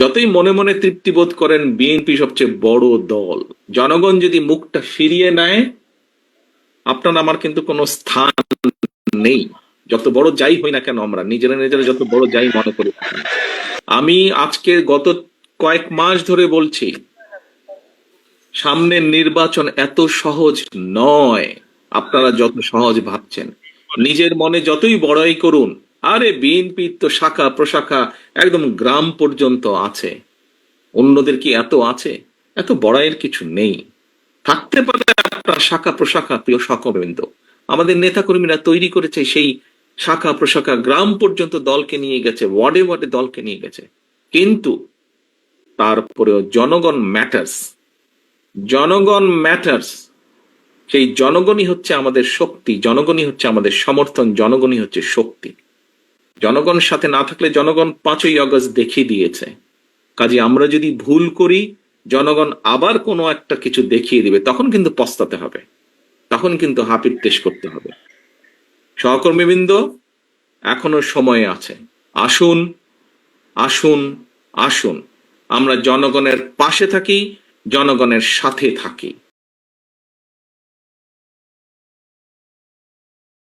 যতই মনে মনে তৃপ্তি বোধ করেন বিএনপি সবচেয়ে বড় দল, জনগণ যদি মুখটা ফিরিয়ে নেয় আপনার আমার কিন্তু কোনো স্থান নেই। যত বড় যাই হই না কেন, আমরা নিজেরা নিজেরা যত বড় যাই মনে করি না কেন। আমি আজকে গত কয়েক মাস ধরে বলছি, সামনের নির্বাচন এত সহজ নয় আপনারা যত সহজ ভাবছেন। নিজের মনে যতই বড়াই করুন, আরে বিএনপি তো শাখা প্রশাখা একদম গ্রাম পর্যন্ত আছে, অন্যদের কি এত আছে? এত বড়াইয়ের কিছু নেই। থাকতে পারে আপনার শাখা প্রশাখা, প্রিয় সহকর্মীবৃন্দ, আমাদের নেতা কর্মীরা তৈরি করেছে সেই শাখা প্রশাখা, গ্রাম পর্যন্ত দলকে নিয়ে গেছে, ওয়ার্ডে ওয়ার্ডে দলকে নিয়ে গেছে, কিন্তু তারপরেও জনগণ ম্যাটার্স। জনগণ ম্যাটার্স। সেই জনগণই হচ্ছে আমাদের শক্তি, জনগণই হচ্ছে আমাদের সমর্থন, জনগণই হচ্ছে শক্তি। জনগণ সাথে না থাকলে জনগণ 5ই আগস্ট দেখিয়ে দিয়েছে। কাজে আমরা যদি ভুল করি, জনগণ আবার কোনো একটা কিছু দেখিয়ে দিবে, তখন কিন্তু পস্তাতে হবে, তখন কিন্তু হাপির তেশ করতে হবে। সহকর্মীবৃন্দ, এখনো সময় আছে। আসুন, আসুন, আসুন আমরা জনগণের পাশে থাকি, জনগণের সাথে থাকি।